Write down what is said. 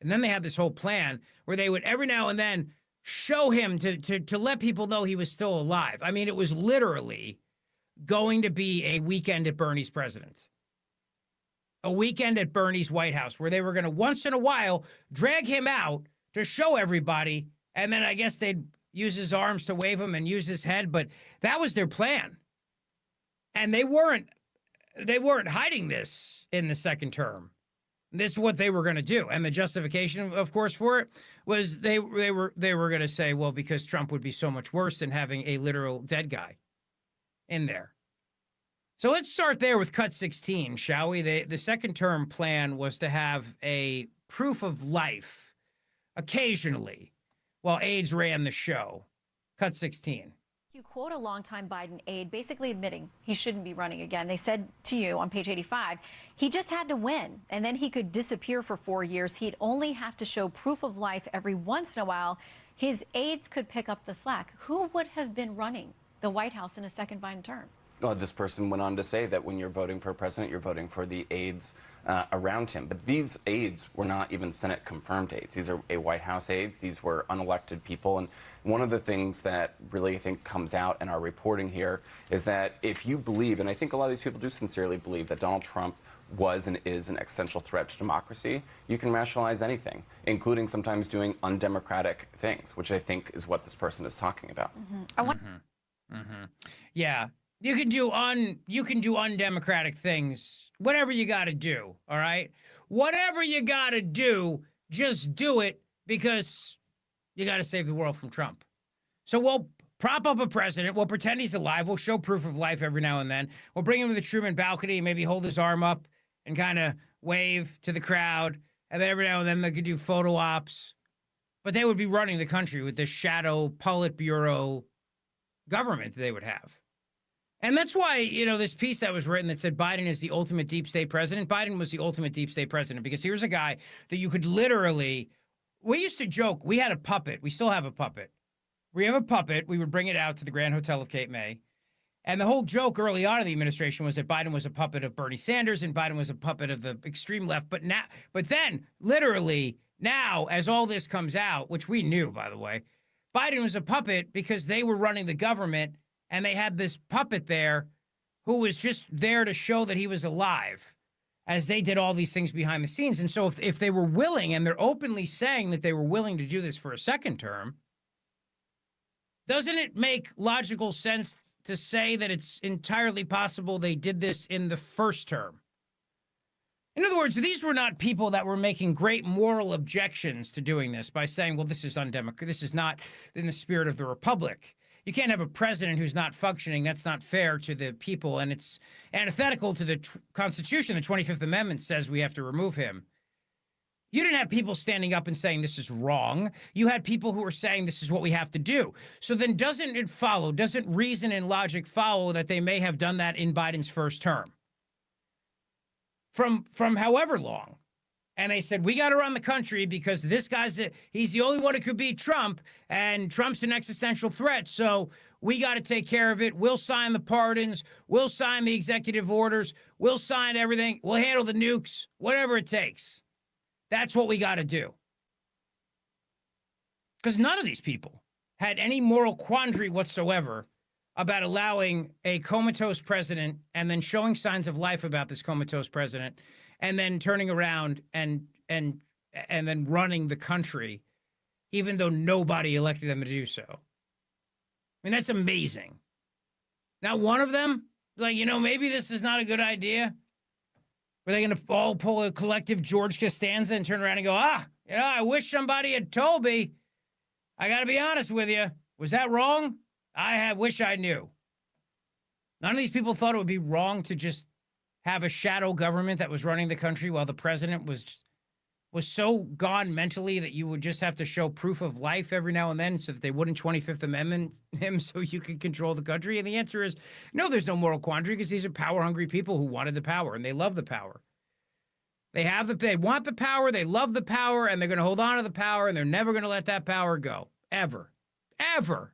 And then they had this whole plan where they would every now and then show him to let people know he was still alive. I mean, it was literally going to be a weekend at Bernie's president's. A weekend at Bernie's White House where they were going to once in a while drag him out to show everybody. And then I guess they'd use his arms to wave him and use his head. But that was their plan. And they weren't hiding this in the second term. This is what they were going to do. And the justification, of course, for it was they were going to say, well, because Trump would be so much worse than having a literal dead guy in there. So let's start there with cut 16, shall we? The second term plan was to have a proof of life occasionally while aides ran the show. Cut 16. You quote a longtime Biden aide basically admitting he shouldn't be running again. They said to you on page 85, he just had to win, and then he could disappear for 4 years. He'd only have to show proof of life every once in a while. His aides could pick up the slack. Who would have been running the White House in a second Biden term? This person went on to say that when you're voting for a president, you're voting for the aides around him. But these aides were not even Senate-confirmed aides. These are White House aides. These were unelected people. And one of the things that really, I think, comes out in our reporting here is that if you believe, and I think a lot of these people do sincerely believe that Donald Trump was and is an existential threat to democracy, you can rationalize anything, including sometimes doing undemocratic things, which I think is what this person is talking about. Yeah. You can do undemocratic things, whatever you got to do, all right? Whatever you got to do, just do it because you got to save the world from Trump. So we'll prop up a president, we'll pretend he's alive, we'll show proof of life every now and then, we'll bring him to the Truman balcony, maybe hold his arm up and kind of wave to the crowd, and then every now and then they could do photo ops, but they would be running the country with this shadow Politburo government they would have. And that's why, you know, this piece that was written that said Biden is the ultimate deep state president. Biden was the ultimate deep state president because here's a guy that you could literally, we used to joke, we had a puppet. We still have a puppet. We have a puppet. We would bring it out to the Grand Hotel of Cape May. And the whole joke early on in the administration was that Biden was a puppet of Bernie Sanders and Biden was a puppet of the extreme left. But then literally now, as all this comes out, which we knew, by the way, Biden was a puppet because they were running the government. And they had this puppet there who was just there to show that he was alive as they did all these things behind the scenes. And so if they were willing, and they're openly saying that they were willing to do this for a second term, doesn't it make logical sense to say that it's entirely possible they did this in the first term? In other words, these were not people that were making great moral objections to doing this by saying, well, this is undemocratic. This is not in the spirit of the republic. You can't have a president who's not functioning. That's not fair to the people, and it's antithetical to the Constitution. The 25th Amendment says we have to remove him. You didn't have people standing up and saying this is wrong. You had people who were saying this is what we have to do. So then doesn't it follow, doesn't reason and logic follow that they may have done that in Biden's first term? From however long. And they said, we got to run the country because this guy's, he's the only one who could beat Trump, and Trump's an existential threat. So we got to take care of it. We'll sign the pardons. We'll sign the executive orders. We'll sign everything. We'll handle the nukes, whatever it takes. That's what we got to do. Because none of these people had any moral quandary whatsoever about allowing a comatose president and then showing signs of life about this comatose president and then turning around and then running the country, even though nobody elected them to do so. I mean, that's amazing. Now, one of them, like, you know, maybe this is not a good idea. Were they going to all pull a collective George Costanza and turn around and go, you know, I wish somebody had told me. I got to be honest with you. Was that wrong? I wish I knew. None of these people thought it would be wrong to just have a shadow government that was running the country while the president was so gone mentally that you would just have to show proof of life every now and then so that they wouldn't 25th Amendment him so you could control the country. And the answer is no, there's no moral quandary because these are power-hungry people who wanted the power and they love the power. They want the power, they love the power, and they're going to hold on to the power, and they're never going to let that power go. Ever. Ever.